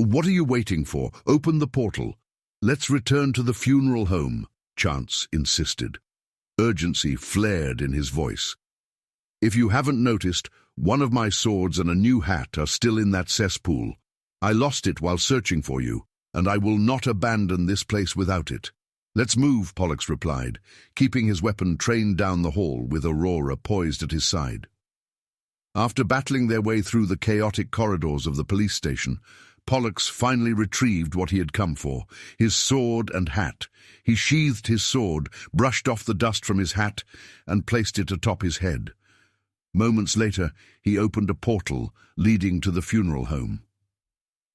What are you waiting for? Open the portal. Let's return to the funeral home, Chance insisted. Urgency flared in his voice. If you haven't noticed, one of my swords and a new hat are still in that cesspool. I lost it while searching for you, and I will not abandon this place without it. Let's move, Pollux replied, keeping his weapon trained down the hall with Aurora poised at his side. After battling their way through the chaotic corridors of the police station, Pollux finally retrieved what he had come for, his sword and hat. He sheathed his sword, brushed off the dust from his hat, and placed it atop his head. Moments later, he opened a portal leading to the funeral home.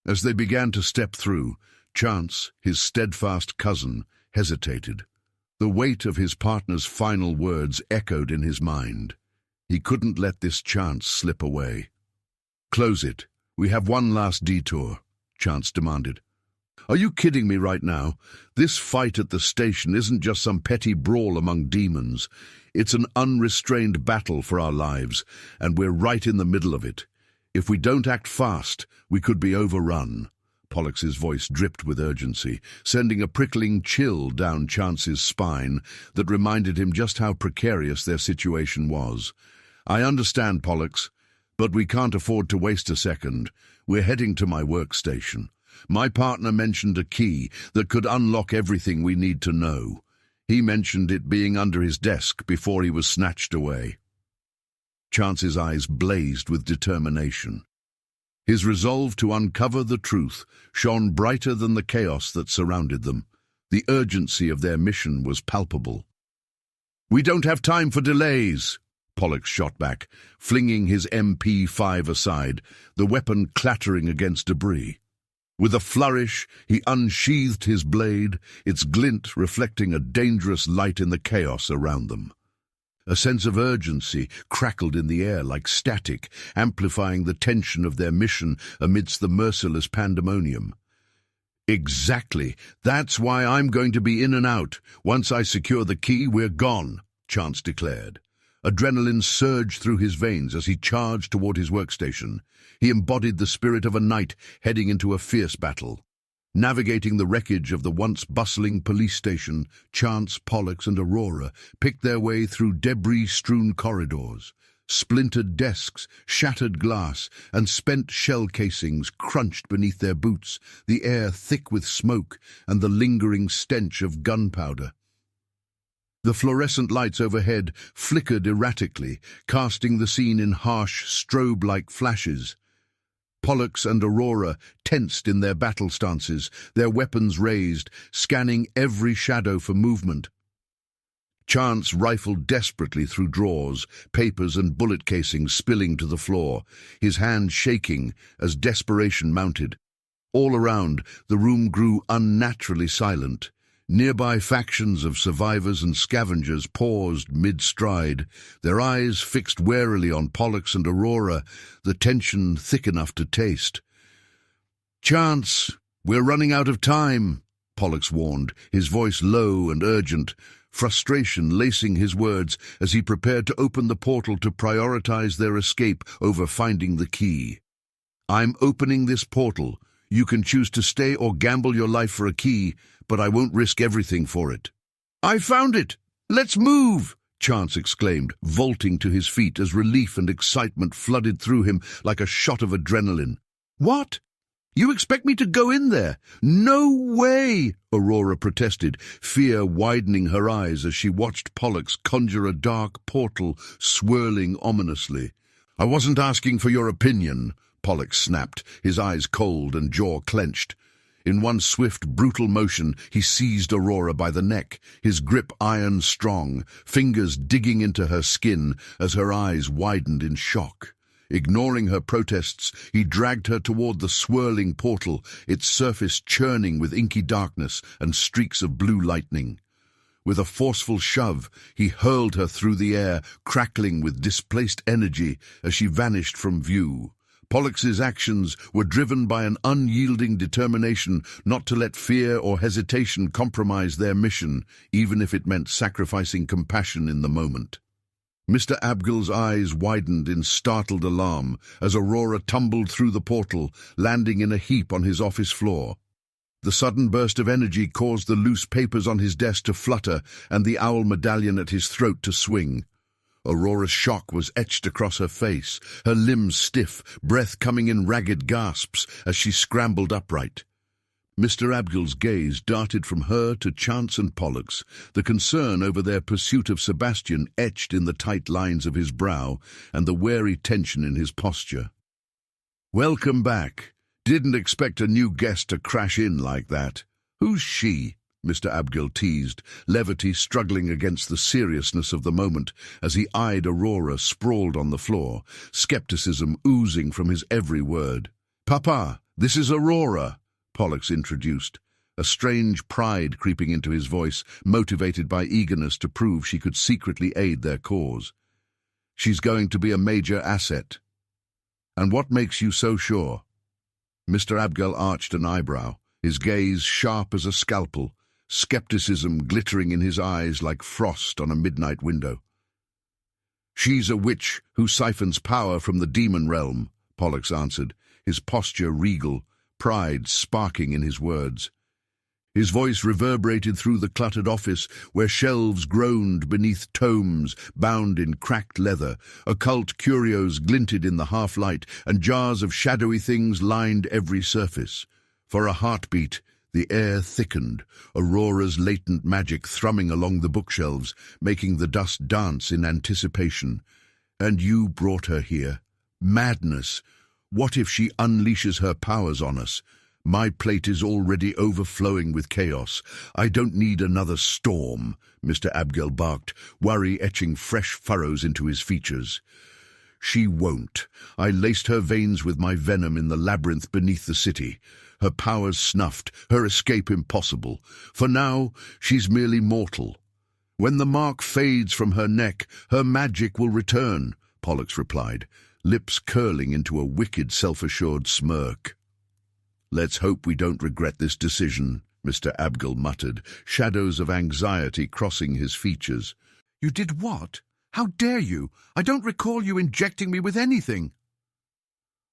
As they began to step through, Chance, his steadfast cousin, hesitated. The weight of his partner's final words echoed in his mind. He couldn't let this chance slip away. "Close it. We have one last detour," Chance demanded. "Are you kidding me right now? This fight at the station isn't just some petty brawl among demons. It's an unrestrained battle for our lives, and we're right in the middle of it. If we don't act fast, we could be overrun." Pollux's voice dripped with urgency, sending a prickling chill down Chance's spine that reminded him just how precarious their situation was. "I understand, Pollux, but we can't afford to waste a second. We're heading to my workstation. My partner mentioned a key that could unlock everything we need to know. He mentioned it being under his desk before he was snatched away." Chance's eyes blazed with determination. His resolve to uncover the truth shone brighter than the chaos that surrounded them. The urgency of their mission was palpable. "We don't have time for delays," Pollux shot back, flinging his MP5 aside, the weapon clattering against debris. With a flourish, he unsheathed his blade, its glint reflecting a dangerous light in the chaos around them. A sense of urgency crackled in the air like static, amplifying the tension of their mission amidst the merciless pandemonium. "Exactly. That's why I'm going to be in and out. Once I secure the key, we're gone," Chance declared. Adrenaline surged through his veins as he charged toward his workstation. He embodied the spirit of a knight heading into a fierce battle. Navigating the wreckage of the once bustling police station, Chance, Pollux, and Aurora picked their way through debris-strewn corridors. Splintered desks, shattered glass, and spent shell casings crunched beneath their boots, the air thick with smoke and the lingering stench of gunpowder. The fluorescent lights overhead flickered erratically, casting the scene in harsh, strobe-like flashes. Pollux and Aurora tensed in their battle stances, their weapons raised, scanning every shadow for movement. Chance rifled desperately through drawers, papers and bullet casings spilling to the floor, his hand shaking as desperation mounted. All around, the room grew unnaturally silent. Nearby factions of survivors and scavengers paused mid-stride, their eyes fixed warily on Pollux and Aurora, the tension thick enough to taste. "Chance, we're running out of time," Pollux warned, his voice low and urgent, frustration lacing his words as he prepared to open the portal to prioritize their escape over finding the key. "I'm opening this portal. You can choose to stay or gamble your life for a key, but I won't risk everything for it." "I found it! Let's move!" Chance exclaimed, vaulting to his feet as relief and excitement flooded through him like a shot of adrenaline. "What? You expect me to go in there? No way!" Aurora protested, fear widening her eyes as she watched Pollux conjure a dark portal swirling ominously. "I wasn't asking for your opinion," Pollux snapped, his eyes cold and jaw clenched. In one swift, brutal motion, he seized Aurora by the neck, his grip iron-strong, fingers digging into her skin as her eyes widened in shock. Ignoring her protests, he dragged her toward the swirling portal, its surface churning with inky darkness and streaks of blue lightning. With a forceful shove, he hurled her through the air, crackling with displaced energy as she vanished from view. Pollux's actions were driven by an unyielding determination not to let fear or hesitation compromise their mission, even if it meant sacrificing compassion in the moment. Mr. Abgill's eyes widened in startled alarm as Aurora tumbled through the portal, landing in a heap on his office floor. The sudden burst of energy caused the loose papers on his desk to flutter and the owl medallion at his throat to swing. Aurora's shock was etched across her face, her limbs stiff, breath coming in ragged gasps as she scrambled upright. Mr. Abgill's gaze darted from her to Chance and Pollux, the concern over their pursuit of Sebastian etched in the tight lines of his brow and the wary tension in his posture. "Welcome back. Didn't expect a new guest to crash in like that. Who's she?" Mr. Abgill teased, levity struggling against the seriousness of the moment as he eyed Aurora sprawled on the floor, skepticism oozing from his every word. "Papa, this is Aurora," Pollux introduced, a strange pride creeping into his voice, motivated by eagerness to prove she could secretly aid their cause. "She's going to be a major asset." "And what makes you so sure?" Mr. Abgill arched an eyebrow, his gaze sharp as a scalpel, skepticism glittering in his eyes like frost on a midnight window. "She's a witch who siphons power from the demon realm," Pollux answered, his posture regal, pride sparking in his words. His voice reverberated through the cluttered office where shelves groaned beneath tomes bound in cracked leather, occult curios glinted in the half-light, and jars of shadowy things lined every surface. For a heartbeat, the air thickened, Aurora's latent magic thrumming along the bookshelves, making the dust dance in anticipation. "And you brought her here? Madness! What if she unleashes her powers on us? My plate is already overflowing with chaos. I don't need another storm," Mr. Abgill barked, worry etching fresh furrows into his features. "She won't. I laced her veins with my venom in the labyrinth beneath the city. Her powers snuffed, her escape impossible. For now, she's merely mortal. When the mark fades from her neck, her magic will return," Pollux replied, lips curling into a wicked, self-assured smirk. "Let's hope we don't regret this decision," Mr. Abgill muttered, shadows of anxiety crossing his features. "You did what? How dare you? I don't recall you injecting me with anything."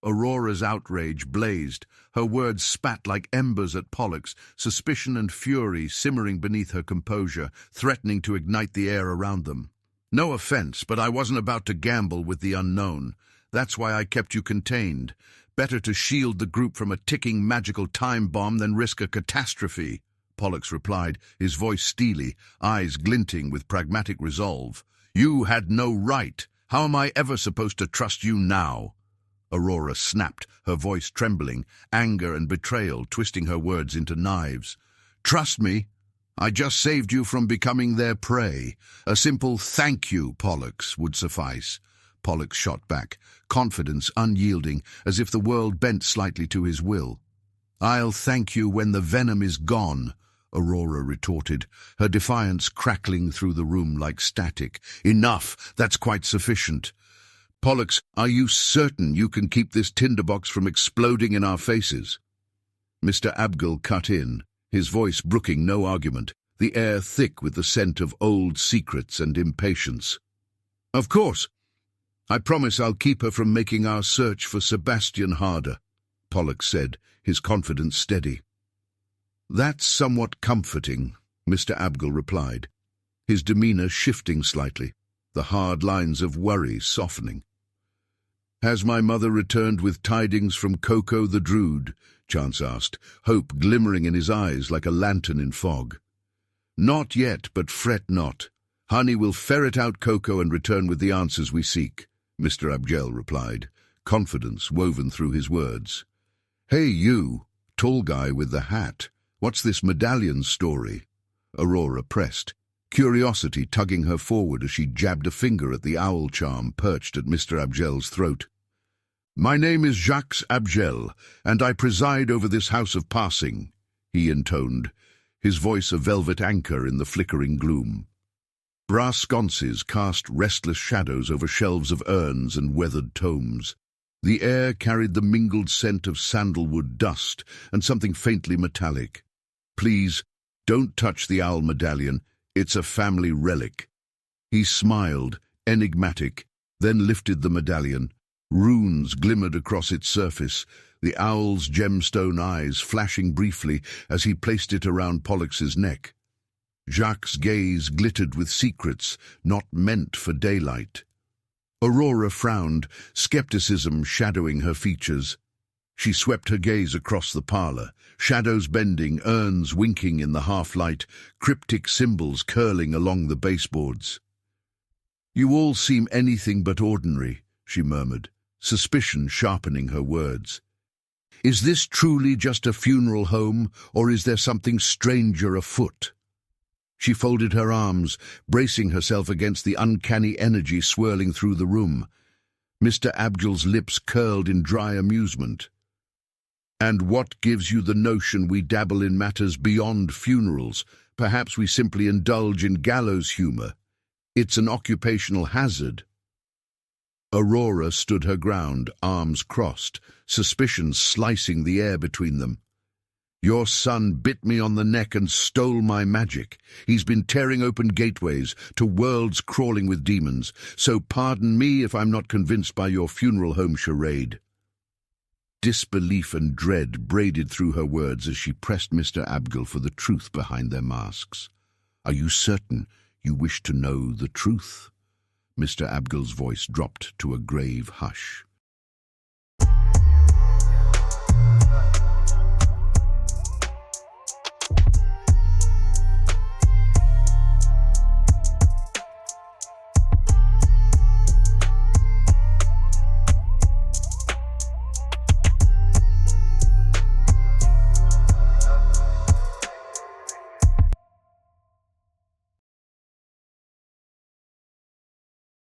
Aurora's outrage blazed, her words spat like embers at Pollux, suspicion and fury simmering beneath her composure, threatening to ignite the air around them. "No offense, but I wasn't about to gamble with the unknown. That's why I kept you contained. Better to shield the group from a ticking magical time bomb than risk a catastrophe," Pollux replied, his voice steely, eyes glinting with pragmatic resolve. "You had no right. How am I ever supposed to trust you now?" Aurora snapped, her voice trembling, anger and betrayal twisting her words into knives. "Trust me? I just saved you from becoming their prey. A simple thank you, Pollux, would suffice." Pollux shot back, confidence unyielding, as if the world bent slightly to his will. "I'll thank you when the venom is gone," Aurora retorted, her defiance crackling through the room like static. "Enough, that's quite sufficient. Pollux, are you certain you can keep this tinderbox from exploding in our faces?" Mr. Abgill cut in, his voice brooking no argument, the air thick with the scent of old secrets and impatience. "Of course. I promise I'll keep her from making our search for Sebastian harder," Pollux said, his confidence steady. "That's somewhat comforting," Mr. Abgill replied, his demeanor shifting slightly, the hard lines of worry softening. "Has my mother returned with tidings from Coco the Druid?" Chance asked, hope glimmering in his eyes like a lantern in fog. "Not yet, but fret not. Honey will ferret out Coco and return with the answers we seek," Mr. Abgill replied, confidence woven through his words. "Hey you, tall guy with the hat, what's this medallion story?" Aurora pressed, curiosity tugging her forward as she jabbed a finger at the owl charm perched at Mr. Abgill's throat. "My name is Jacques Abgill, and I preside over this house of passing," he intoned, his voice a velvet anchor in the flickering gloom. Brass sconces cast restless shadows over shelves of urns and weathered tomes. The air carried the mingled scent of sandalwood dust and something faintly metallic. "Please, don't touch the owl medallion. It's a family relic." He smiled, enigmatic, then lifted the medallion. Runes glimmered across its surface, the owl's gemstone eyes flashing briefly as he placed it around Pollux's neck. Jacques' gaze glittered with secrets not meant for daylight. Aurora frowned, skepticism shadowing her features. She swept her gaze across the parlor, shadows bending, urns winking in the half-light, cryptic symbols curling along the baseboards. "You all seem anything but ordinary," she murmured, suspicion sharpening her words. "Is this truly just a funeral home, or is there something stranger afoot?" She folded her arms, bracing herself against the uncanny energy swirling through the room. Mr. Abdul's lips curled in dry amusement. "And what gives you the notion we dabble in matters beyond funerals? Perhaps we simply indulge in gallows humor. It's an occupational hazard." Aurora stood her ground, arms crossed, suspicion slicing the air between them. "Your son bit me on the neck and stole my magic. He's been tearing open gateways to worlds crawling with demons, so pardon me if I'm not convinced by your funeral home charade." Disbelief and dread braided through her words as she pressed Mr. Abdul for the truth behind their masks. "Are you certain you wish to know the truth?" Mr. Abdul's voice dropped to a grave hush.